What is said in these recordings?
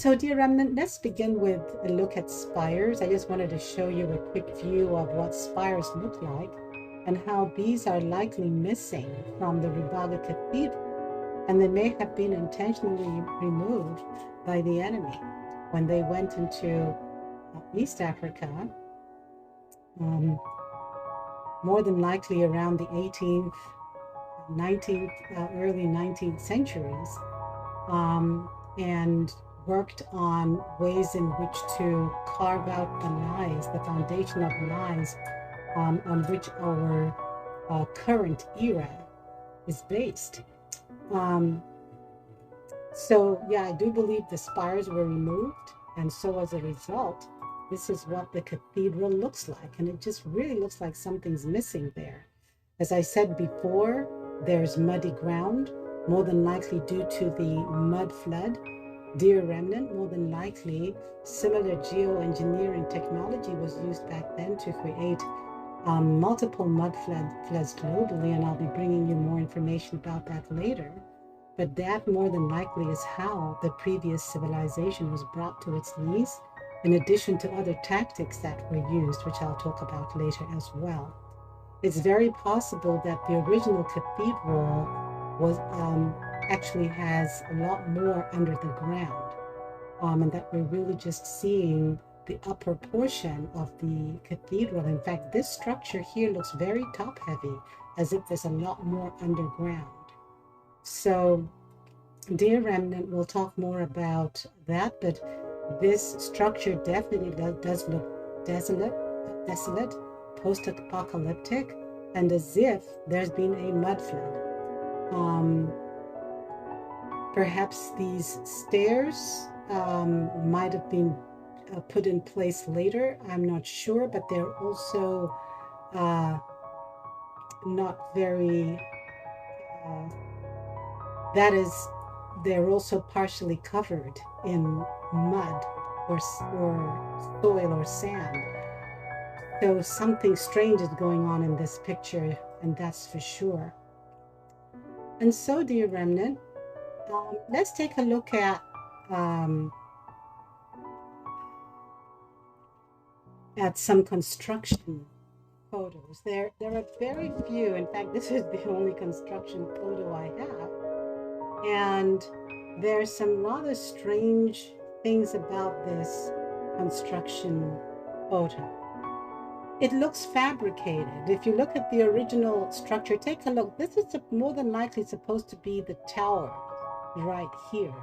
So, dear remnant, let's begin with a look at spires. I just wanted to show you a quick view of what spires look like and how these are likely missing from the Rubaga Cathedral, and they may have been intentionally removed by the enemy when they went into East Africa, more than likely around the 18th, 19th, early 19th centuries, and worked on ways in which to carve out the lies, the foundation of lies on which our current era is based. So yeah, I do believe the spires were removed, and so as a result, this is what the cathedral looks like, and it just really looks like something's missing there. As I said before, there's muddy ground, more than likely due to the mud flood. Dear remnant, more than likely, similar geoengineering technology was used back then to create multiple mud floods globally, and I'll be bringing you more information about that later. But that more than likely is how the previous civilization was brought to its knees, in addition to other tactics that were used, which I'll talk about later as well. It's very possible that the original cathedral was actually has a lot more under the ground, and that we're really just seeing the upper portion of the cathedral. In fact, this structure here looks very top heavy, as if there's a lot more underground. So, dear remnant, we'll talk more about that, but this structure definitely does look desolate, post-apocalyptic, and as if there's been a mud flood. Perhaps these stairs might have been put in place later. I'm not sure, but they're also not very, that is, they're also partially covered in mud or soil or sand. So something strange is going on in this picture, and that's for sure. And so, dear remnant, let's take a look at some construction photos. There are very few. In fact, this is the only construction photo I have. And there's some rather strange things about this construction photo. It looks fabricated. If you look at the original structure, take a look. This is more than likely supposed to be the tower right here.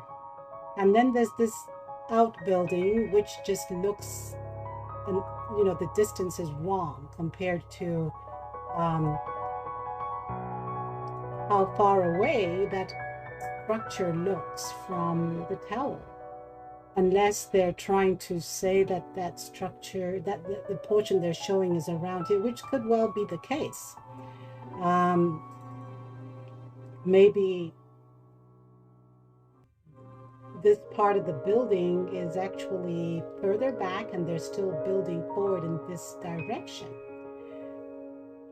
And then there's this outbuilding, which just looks, and you know, the distance is wrong compared to how far away that structure looks from the tower. Unless they're trying to say that that structure, that the portion they're showing is around here, which could well be the case. Maybe this part of the building is actually further back and they're still building forward in this direction.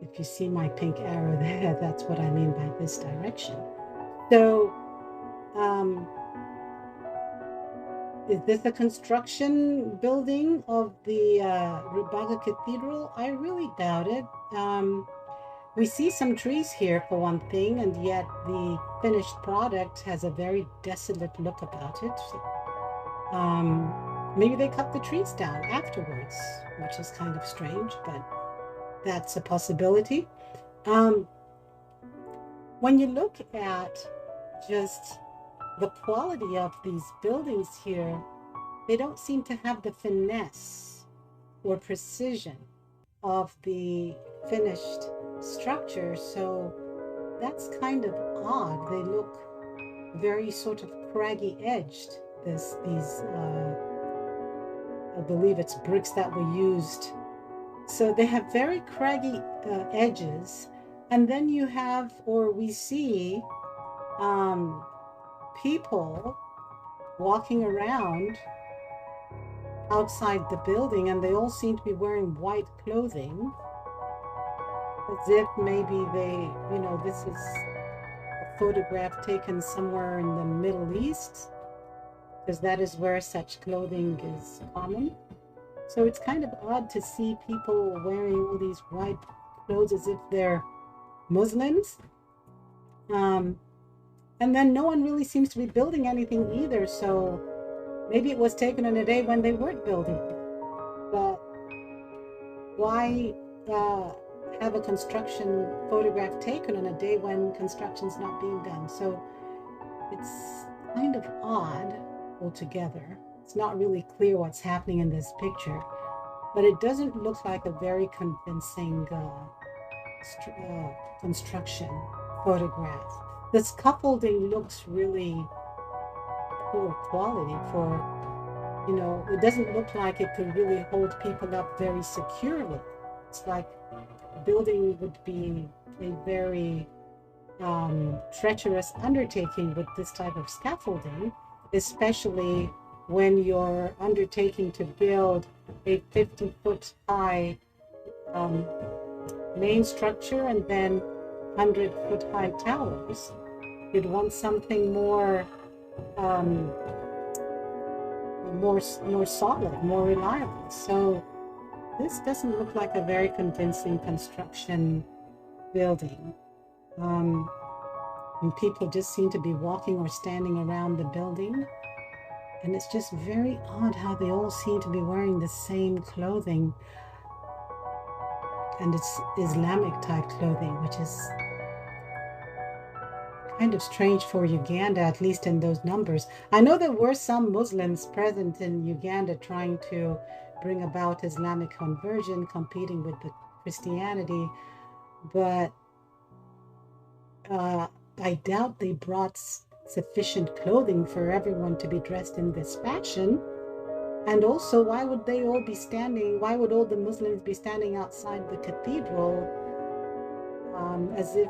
If you see my pink arrow there, that's what I mean by this direction. So, is this a construction building of the Rubaga Cathedral? I really doubt it. We see some trees here for one thing, and yet the finished product has a very desolate look about it. Maybe they cut the trees down afterwards, which is kind of strange, but that's a possibility. When you look at just the quality of these buildings here, they don't seem to have the finesse or precision of the finished structure, so that's kind of odd. They look very sort of craggy edged. These I believe it's bricks that were used, so they have very craggy edges. And then you have, or we see, people walking around outside the building, and they all seem to be wearing white clothing, as if maybe they, you know, this is a photograph taken somewhere in the Middle East. because that is where such clothing is common. So it's kind of odd to see people wearing all these white clothes as if they're Muslims. And then no one really seems to be building anything either. So maybe it was taken on a day when they weren't building. But why have a construction photograph taken on a day when construction's not being done? So it's kind of odd altogether. It's not really clear what's happening in this picture, but it doesn't look like a very convincing construction photograph. The scaffolding looks really poor quality for, it doesn't look like it could really hold people up very securely. It's like building would be a very treacherous undertaking with this type of scaffolding, especially when you're undertaking to build a 50-foot high main structure and then 100-foot high towers. You'd want something more solid, more reliable. So this doesn't look like a very convincing construction building. And people just seem to be walking or standing around the building. And it's just very odd how they all seem to be wearing the same clothing. And it's Islamic type clothing, which is kind of strange for Uganda, at least in those numbers. I know there were some Muslims present in Uganda trying to bring about Islamic conversion, competing with the Christianity, but I doubt they brought sufficient clothing for everyone to be dressed in this fashion. And also, why would they all be standing? Why would all the Muslims be standing outside the cathedral as if,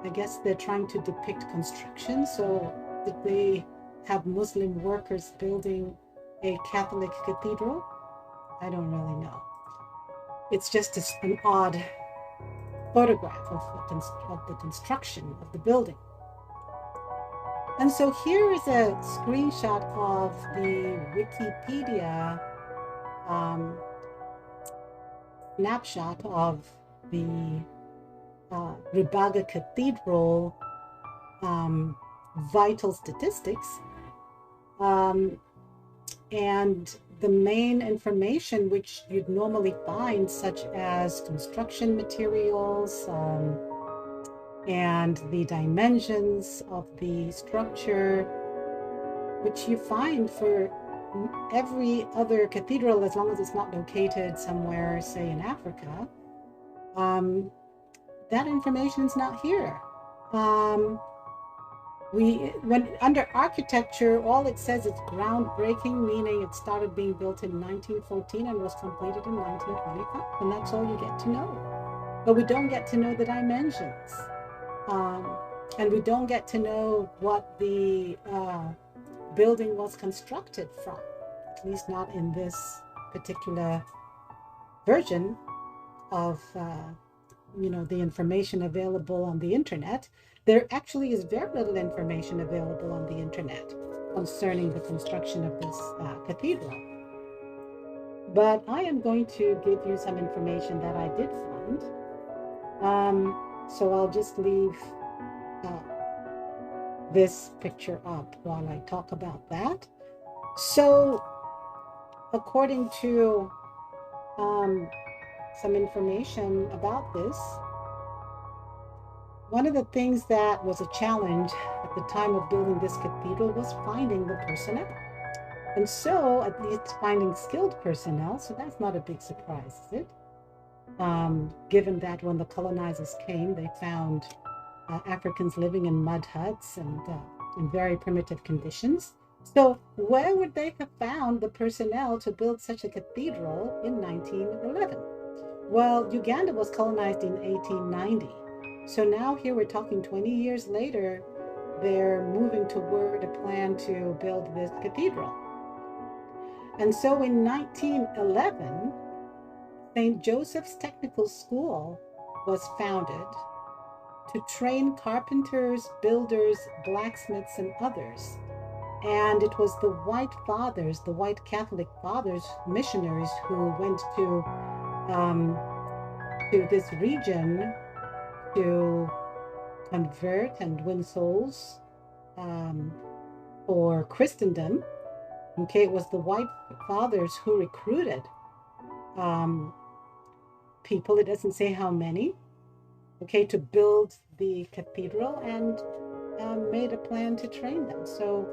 I guess they're trying to depict construction? So did they have Muslim workers building a Catholic cathedral? I don't really know. It's just an odd photograph of the construction of the building. And so here is a screenshot of the Wikipedia snapshot of the Rubaga Cathedral vital statistics. And the main information which you'd normally find, such as construction materials, and the dimensions of the structure, which you find for every other cathedral, as long as it's not located somewhere, say in Africa, that information is not here. When under architecture, all it says is groundbreaking, meaning it started being built in 1914 and was completed in 1925, and that's all you get to know. But we don't get to know the dimensions. And we don't get to know what the building was constructed from, at least not in this particular version of the information available on the internet. There actually is very little information available on the internet concerning the construction of this cathedral. But I am going to give you some information that I did find. So I'll just leave this picture up while I talk about that. So according to some information about this, one of the things that was a challenge at the time of building this cathedral was finding the personnel. And so, at least finding skilled personnel, so that's not a big surprise, is it? Given that when the colonizers came, they found Africans living in mud huts and in very primitive conditions. So where would they have found the personnel to build such a cathedral in 1911? Well, Uganda was colonized in 1890. So now here we're talking 20 years later, they're moving toward a plan to build this cathedral. And so in 1911, St. Joseph's Technical School was founded to train carpenters, builders, blacksmiths, and others And it was the white fathers, the white Catholic fathers, missionaries, who went to this region to convert and win souls for Christendom. Okay, it was the white fathers who recruited people, it doesn't say how many, okay, to build the cathedral, and made a plan to train them. So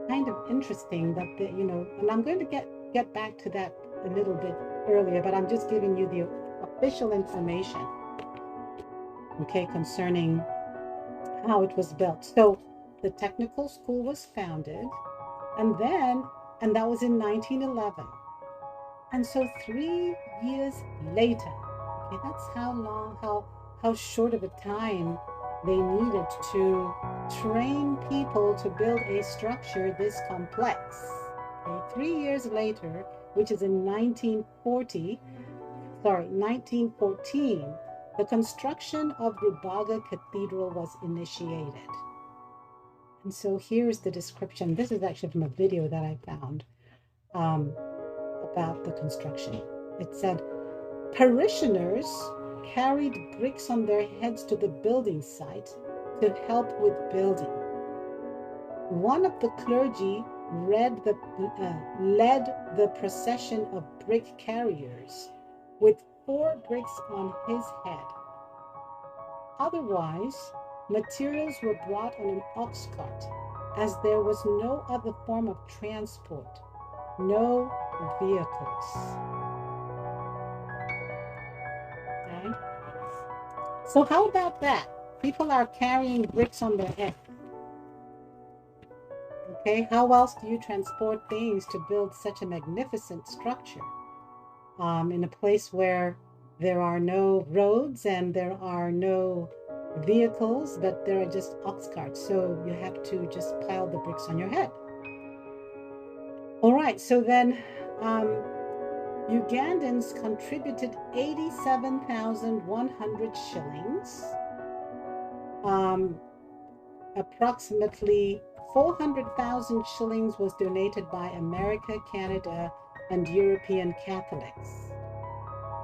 kind of interesting that the, and I'm going to get back to that a little bit earlier, but I'm just giving you the official information, okay, concerning how it was built. So the technical school was founded, and that was in 1911. And so 3 years later, okay, that's how long, how short of a time they needed to train people to build a structure this complex. Okay, 3 years later, which is in 1914, the construction of Rubaga Cathedral was initiated. And so here's the description. This is actually from a video that I found about the construction. It said, parishioners carried bricks on their heads to the building site to help with building. One of the clergy led the procession of brick carriers with 4 bricks on his head. Otherwise, materials were brought on an ox cart, as there was no other form of transport, no vehicles. Okay. So how about that? People are carrying bricks on their head. Okay, how else do you transport things to build such a magnificent structure in a place where there are no roads and there are no vehicles, but there are just ox carts? So you have to just pile the bricks on your head. All right, so then Ugandans contributed 87,100 shillings. Approximately 400,000 shillings was donated by America, Canada, and European Catholics.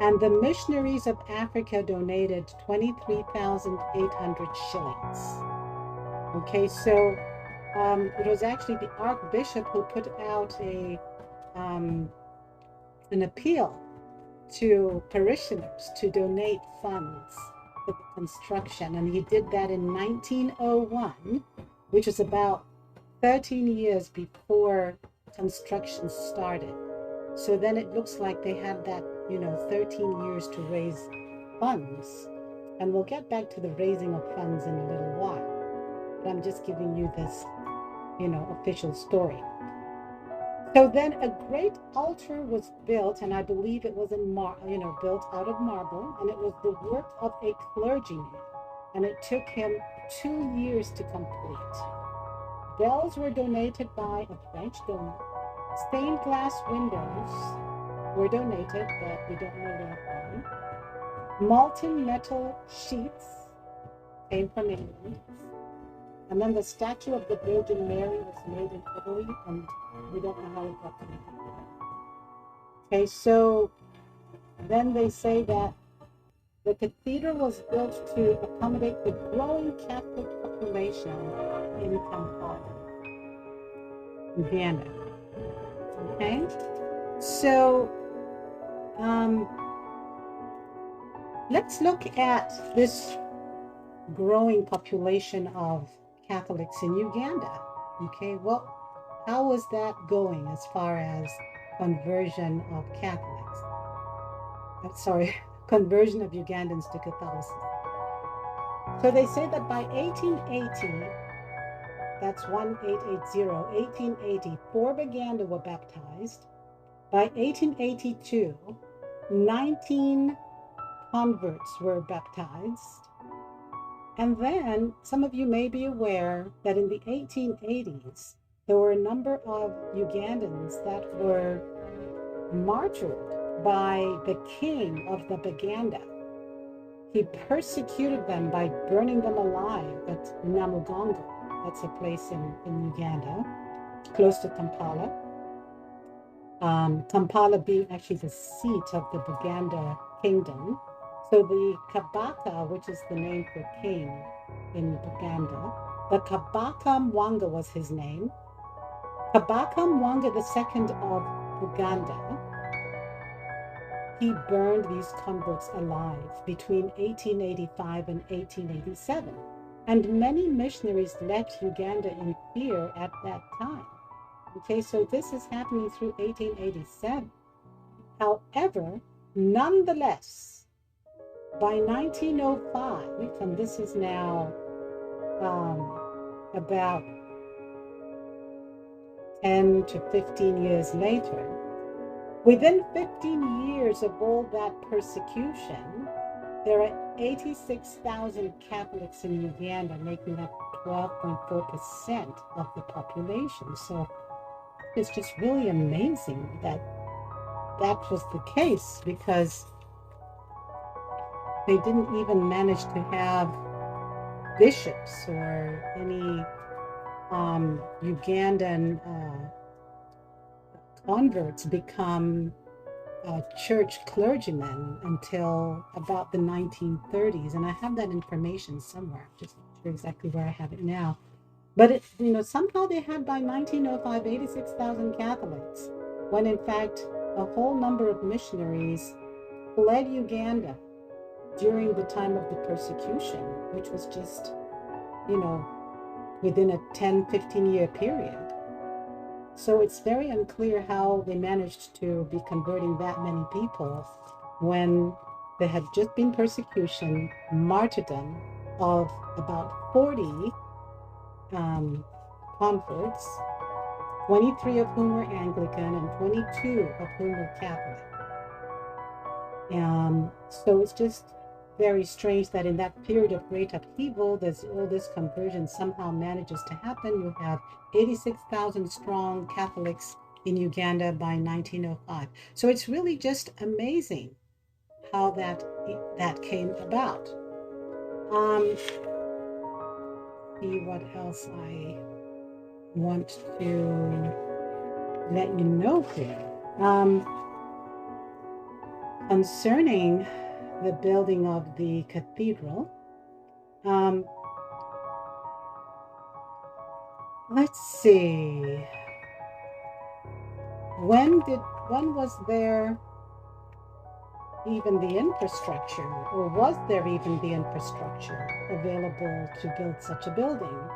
And the missionaries of Africa donated 23,800 shillings. Okay, so it was actually the Archbishop who put out an appeal to parishioners to donate funds for the construction. And he did that in 1901, which was about 13 years before construction started. So then it looks like they had that, 13 years to raise funds. And we'll get back to the raising of funds in a little while. But I'm just giving you this, official story. So then a great altar was built, and I believe it was built out of marble, and it was the work of a clergyman, and it took him 2 years to complete. Bells were donated by a French donor. Stained glass windows were donated, but we don't know where from. Molten metal sheets came from England. And then the statue of the Virgin Mary was made in Italy, and we don't know how it got to Italy. Okay, so then they say that the cathedral was built to accommodate the growing Catholic population in Kampala, Uganda. Okay, so let's look at this growing population of Catholics in Uganda. Okay, well, how was that going as far as conversion of Catholics? Conversion of Ugandans to Catholicism. So they say that by 1880, that's 1880, 4 Baganda were baptized. By 1882, 19 converts were baptized. And then some of you may be aware that in the 1880s, there were a number of Ugandans that were martyred by the king of the Baganda. He persecuted them by burning them alive at Namugongo. That's a place in Uganda. close to Kampala. Kampala being actually the seat of the Buganda kingdom. So the Kabaka, which is the name for king in Buganda, the Kabaka Mwanga was his name. Kabaka Mwanga II of Buganda, he burned these converts alive between 1885 and 1887. And many missionaries left Uganda in fear at that time. Okay, so this is happening through 1887. However, nonetheless, by 1905, and this is now about 10 to 15 years later, within 15 years of all that persecution, there are 86,000 Catholics in Uganda, making up 12.4% of the population. So it's just really amazing that that was the case, because they didn't even manage to have bishops or any Ugandan converts become church clergymen until about the 1930s. And I have that information somewhere. I'm just not sure exactly where I have it now. But it, somehow they had by 1905 86,000 Catholics, when in fact a whole number of missionaries fled Uganda during the time of the persecution, which was just, within a 10-15 year period. So it's very unclear how they managed to be converting that many people when there had just been persecution, martyrdom of about 40 converts, 23 of whom were Anglican and 22 of whom were Catholic. So it's just very strange that in that period of great upheaval, there's all this conversion somehow manages to happen. You have 86,000 strong Catholics in Uganda by 1905. So it's really just amazing how that came about. See what else I want to let you know here. Concerning the building of the cathedral, let's see. When was there even the infrastructure, or was there even the infrastructure available to build such a building?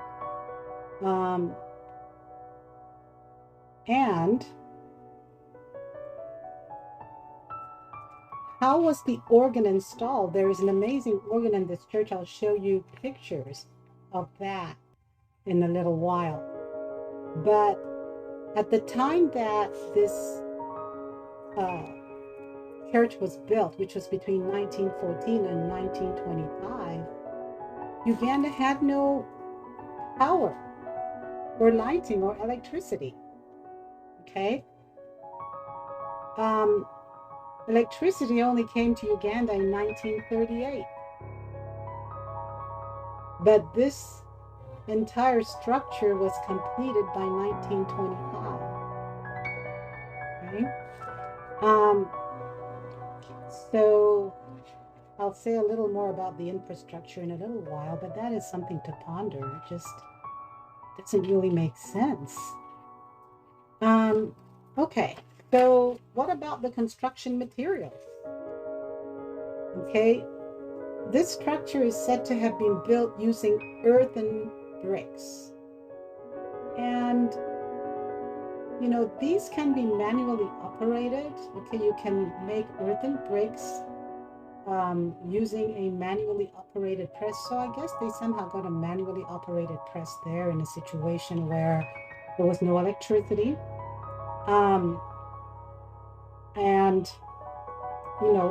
And how was the organ installed? There is an amazing organ in this church. I'll show you pictures of that in a little while. But at the time that this church was built, which was between 1914 and 1925, Uganda had no power or lighting or electricity. Okay? Electricity only came to Uganda in 1938. But this entire structure was completed by 1925. Okay? So I'll say a little more about the infrastructure in a little while, but that is something to ponder. It just doesn't really make sense. Okay, so what about the construction materials? Okay, this structure is said to have been built using earthen bricks. And these can be manually operated. Okay, you can make earthen bricks using a manually operated press. So I guess they somehow got a manually operated press there in a situation where there was no electricity. And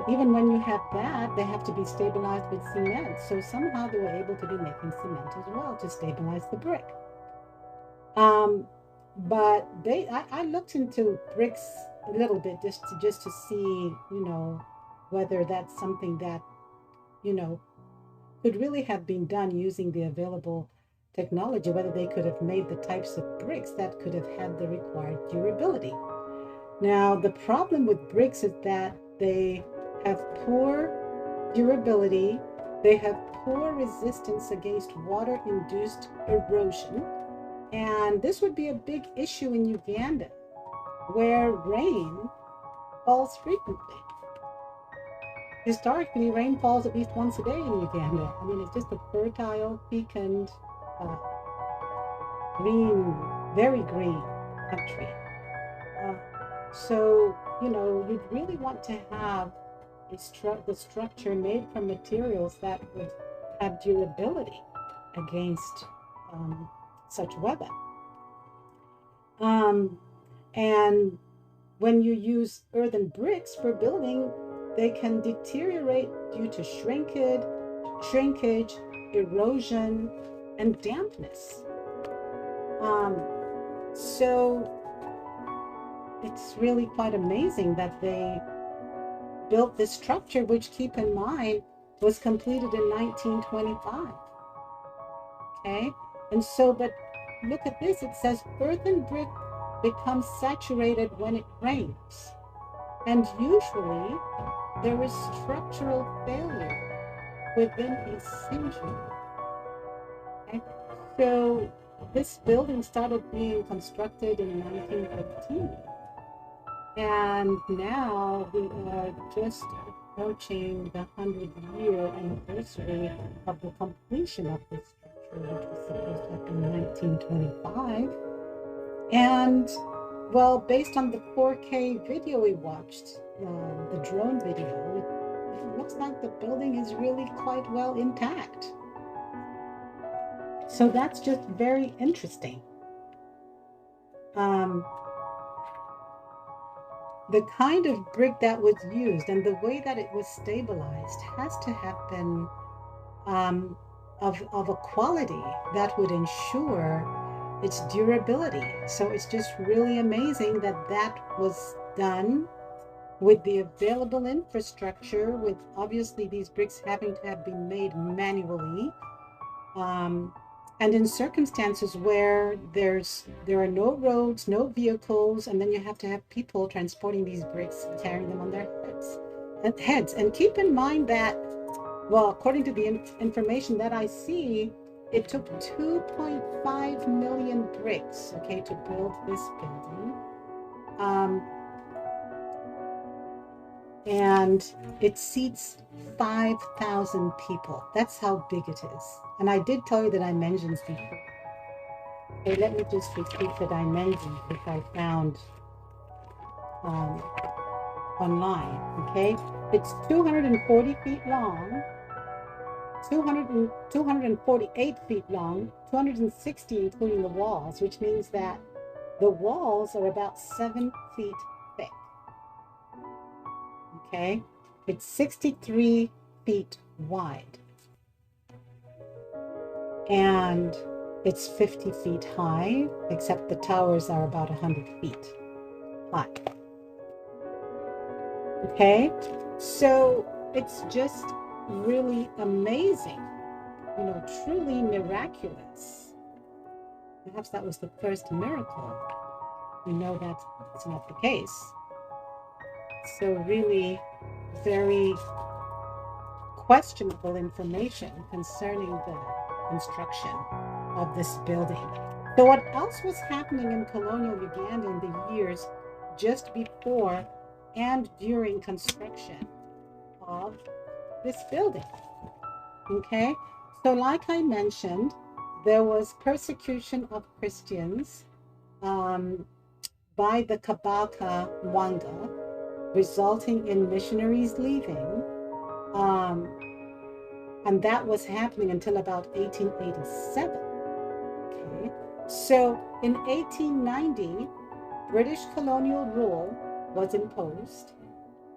even when you have that, they have to be stabilized with cement. So somehow they were able to be making cement as well to stabilize the brick. But I looked into bricks a little bit just to see, whether that's something that, could really have been done using the available technology, whether they could have made the types of bricks that could have had the required durability. Now, the problem with bricks is that they have poor durability, they have poor resistance against water-induced erosion, and this would be a big issue in Uganda, where rain falls frequently. Historically, rain falls at least once a day in Uganda. I mean, it's just a fertile, fecund, green, very green country. So, you'd really want to have the structure made from materials that would have durability against such weather. And when you use earthen bricks for building, they can deteriorate due to shrinkage, erosion, and dampness. So it's really quite amazing that they built this structure, which, keep in mind, was completed in 1925. Okay, and so, but look at this, it says earthen brick becomes saturated when it rains, and usually there is structural failure within a century. Okay? So this building started being constructed in 1915, and now we are just approaching the 100-year anniversary of the completion of this structure, which was supposed to happen in 1925. And, well, based on the 4K video we watched, the drone video, it looks like the building is really quite well intact. So that's just very interesting. The kind of brick that was used and the way that it was stabilized has to have been of a quality that would ensure its durability. So it's just really amazing that that was done with the available infrastructure, with obviously these bricks having to have been made manually, and in circumstances where there are no roads, no vehicles, and then you have to have people transporting these bricks, carrying them on their heads. And keep in mind that, well, according to the information that I see, it took 2.5 million bricks, okay, to build this building. And it seats 5,000 people. That's how big it is. And I did tell you the dimensions before. Okay, let me just repeat the dimensions which I found online. Okay, it's 240 feet long, 248 feet long, 260 including the walls, which means that the walls are about 7 feet thick. Okay, it's 63 feet wide, and it's 50 feet high, except the towers are about 100 feet high. Okay, so it's just really amazing, truly miraculous. Perhaps that was the first miracle. We know that's not the case. So really very questionable information concerning the construction of this building. So what else was happening in colonial Uganda in the years just before and during construction of this building? Okay, so like I mentioned, there was persecution of Christians by the Kabaka Wanga, resulting in missionaries leaving, and that was happening until about 1887. Okay, so in 1890, British colonial rule was imposed,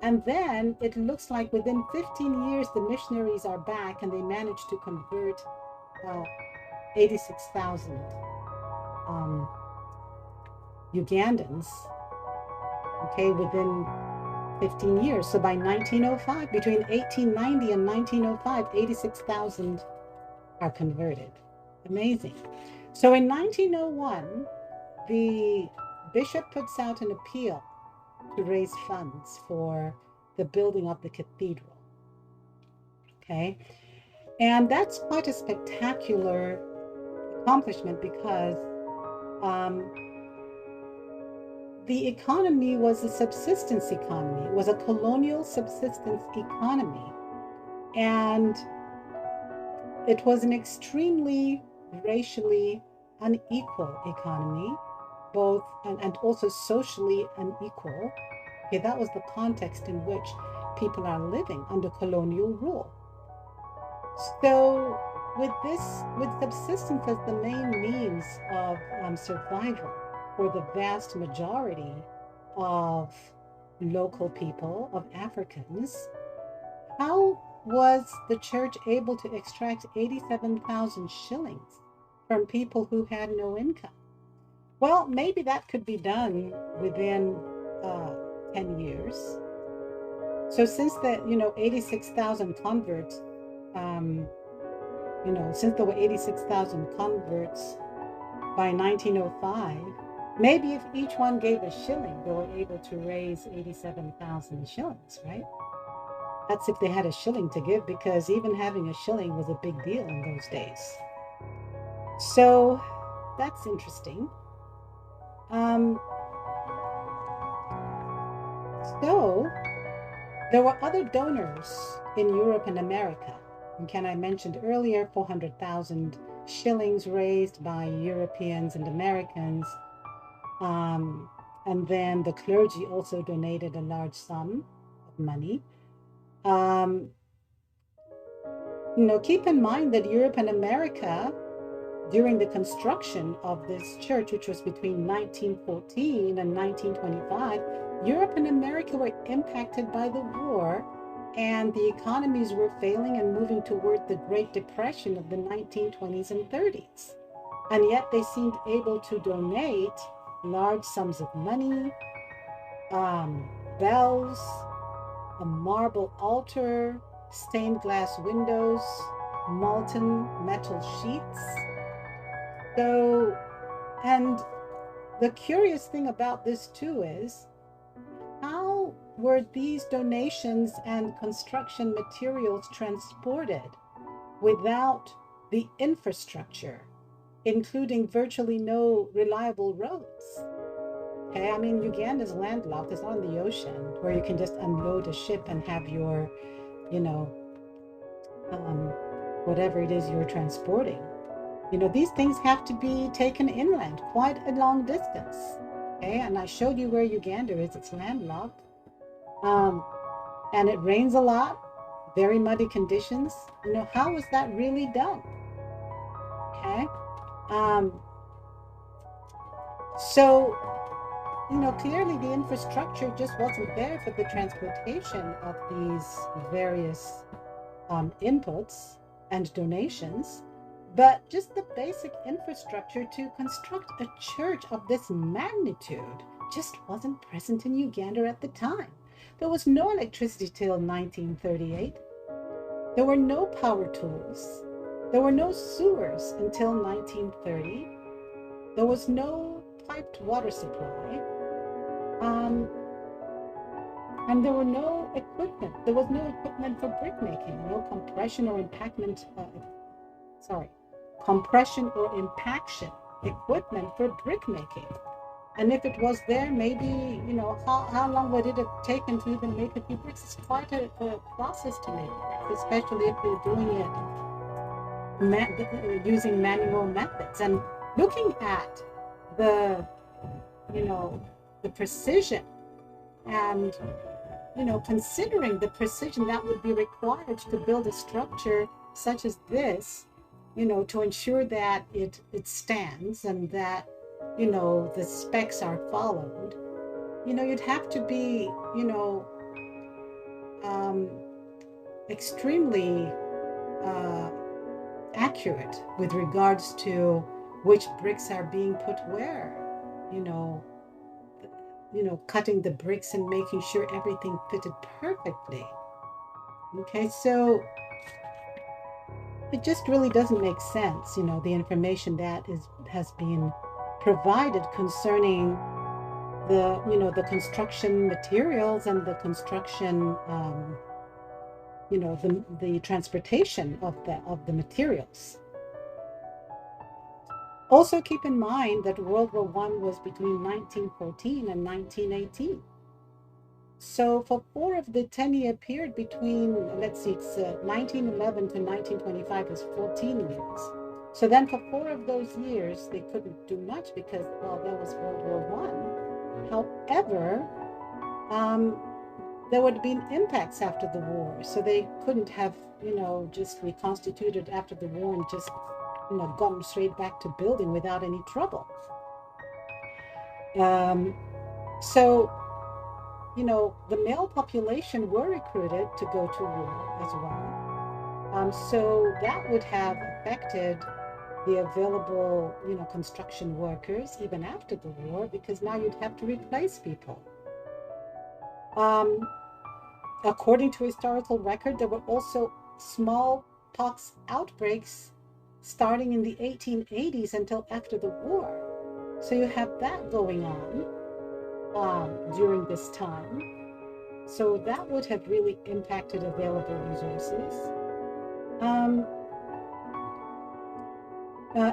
and then it looks like within 15 years the missionaries are back, and they managed to convert 86,000 Ugandans, okay, within 15 years. So by 1905, between 1890 and 1905, 86,000 are converted. Amazing. So in 1901, the bishop puts out an appeal to raise funds for the building of the cathedral. Okay. And that's quite a spectacular accomplishment because the economy was a subsistence economy. It was a colonial subsistence economy. And it was an extremely racially unequal economy, both and also socially unequal. Okay, that was the context in which people are living under colonial rule. So with subsistence as the main means of survival for the vast majority of local people, of Africans, how was the church able to extract 87,000 shillings from people who had no income? Well, maybe that could be done within 10 years. So since the 86,000 converts, since there were 86,000 converts by 1905, maybe if each one gave a shilling, they were able to raise 87,000 shillings, right? That's if they had a shilling to give, because even having a shilling was a big deal in those days. So that's interesting. So there were other donors in Europe and America. And I mentioned earlier 400,000 shillings raised by Europeans and Americans. And then the clergy also donated a large sum of money. Keep in mind that Europe and America, during the construction of this church, which was between 1914 and 1925, Europe and America were impacted by the war, and the economies were failing and moving toward the Great Depression of the 1920s and 30s. And yet they seemed able to donate large sums of money, bells, a marble altar, stained glass windows, molten metal sheets. So, and the curious thing about this too is, how were these donations and construction materials transported without the infrastructure, including virtually no reliable roads? Okay, I mean, Uganda's landlocked, it's on the ocean, where you can just unload a ship and have your, whatever it is you're transporting. These things have to be taken inland, quite a long distance. Okay, and I showed you where Uganda is, it's landlocked. And it rains a lot, very muddy conditions. How was that really done? Okay. So, clearly the infrastructure just wasn't there for the transportation of these various inputs and donations, but just the basic infrastructure to construct a church of this magnitude just wasn't present in Uganda at the time. There was no electricity till 1938. There were no power tools. There were no sewers until 1930. There was no piped water supply. And there were no equipment. There was no equipment for brick making, no compression or compression or impaction equipment for brick making. And if it was there, maybe, how long would it have taken to even make a few bricks? It's quite a process to make bricks, especially if you're doing it using manual methods. And looking at the precision and, considering the precision that would be required to build a structure such as this, to ensure that it stands and that the specs are followed, you'd have to be, extremely accurate with regards to which bricks are being put where, cutting the bricks and making sure everything fitted perfectly. Okay, so it just really doesn't make sense, the information that has been provided concerning the construction materials and the construction, the transportation of the materials. Also keep in mind that World War I was between 1914 and 1918. So for 4 of the 10-year period between, let's see, it's 1911 to 1925 is 14 years. So then for 4 of those years, they couldn't do much because, well, that was World War I. However, there would have been impacts after the war. So they couldn't have, just reconstituted after the war and just, gone straight back to building without any trouble. So the male population were recruited to go to war as well. So that would have affected the available, construction workers even after the war, because now you'd have to replace people. According to historical record, there were also smallpox outbreaks starting in the 1880s until after the war. So you have that going on during this time. So that would have really impacted available resources.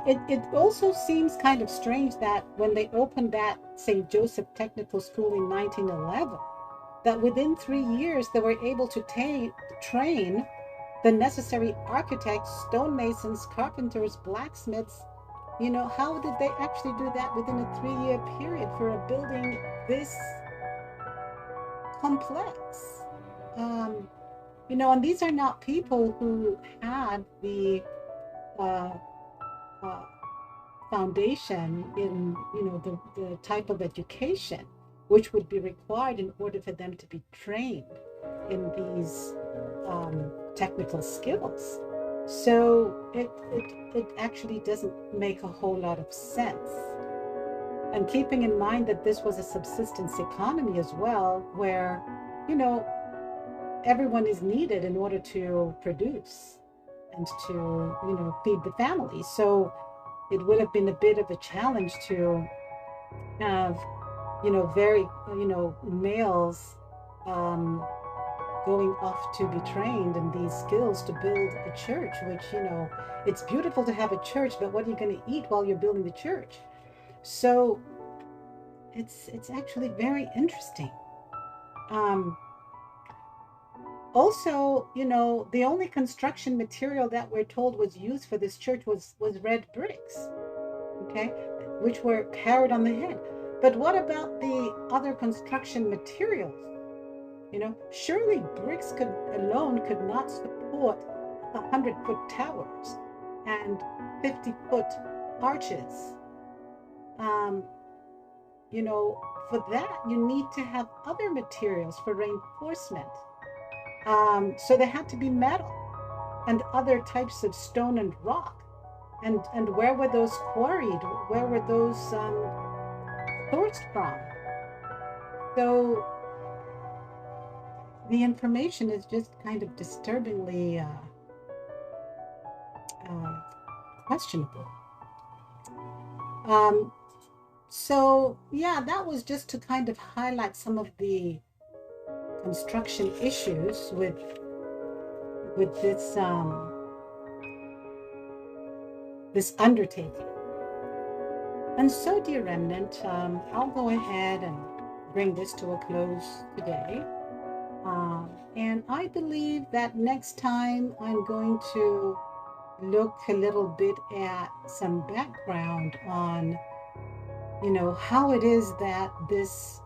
It also seems kind of strange that when they opened that St. Joseph Technical School in 1911, that within 3 years they were able to train the necessary architects, stonemasons, carpenters, blacksmiths. How did they actually do that within a 3-year period for a building this complex? And these are not people who had the foundation in, the type of education which would be required in order for them to be trained in these technical skills. So it actually doesn't make a whole lot of sense. And keeping in mind that this was a subsistence economy as well, where, everyone is needed in order to produce and to, feed the family. So it would have been a bit of a challenge to have, very, males going off to be trained in these skills to build a church, which, it's beautiful to have a church, but what are you going to eat while you're building the church? So it's actually very interesting. Also, the only construction material that we're told was used for this church was red bricks, okay, which were carried on the head. But what about the other construction materials? Surely bricks alone could not support 100-foot towers and 50-foot arches. For that, you need to have other materials for reinforcement. So there had to be metal and other types of stone and rock. And where were those quarried? Where were those sourced from? So the information is just kind of disturbingly questionable. So yeah, that was just to kind of highlight some of the construction issues with this this undertaking. And so, dear remnant, I'll go ahead and bring this to a close today. And I believe that next time I'm going to look a little bit at some background on, how it is that this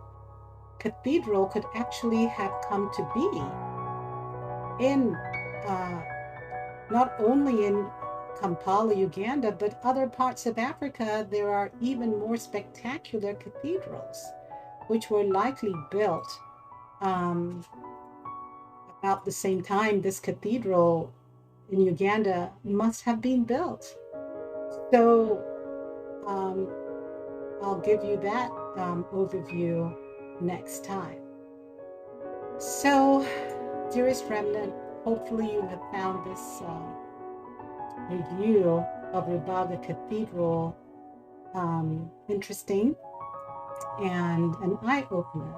cathedral could actually have come to be in not only in Kampala, Uganda, but other parts of Africa. There are even more spectacular cathedrals, which were likely built about the same time this cathedral in Uganda must have been built. So I'll give you that overview next time. So, dearest remnant, hopefully you have found this review of Rubaga Cathedral interesting and an eye-opener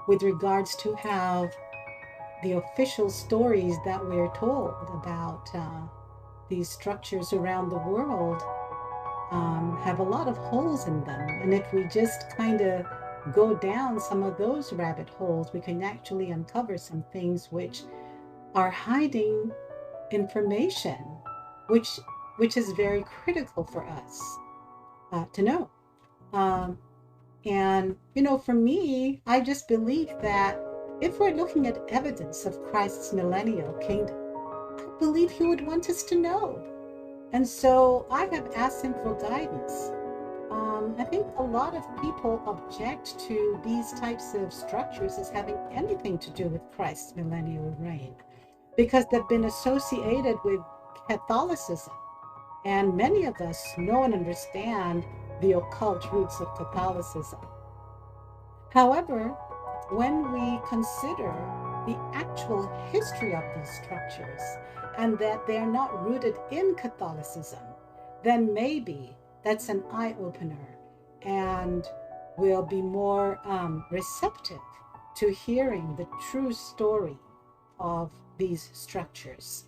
with regards to how the official stories that we're told about these structures around the world have a lot of holes in them. And if we just kind of go down some of those rabbit holes, we can actually uncover some things which are hiding information, which is very critical for us to know. And for me, I just believe that if we're looking at evidence of Christ's millennial kingdom, I believe he would want us to know. And so I have asked him for guidance. I think a lot of people object to these types of structures as having anything to do with Christ's millennial reign because they've been associated with Catholicism. And many of us know and understand the occult roots of Catholicism. However, when we consider the actual history of these structures and that they are not rooted in Catholicism, then maybe that's an eye-opener and we'll be more receptive to hearing the true story of these structures.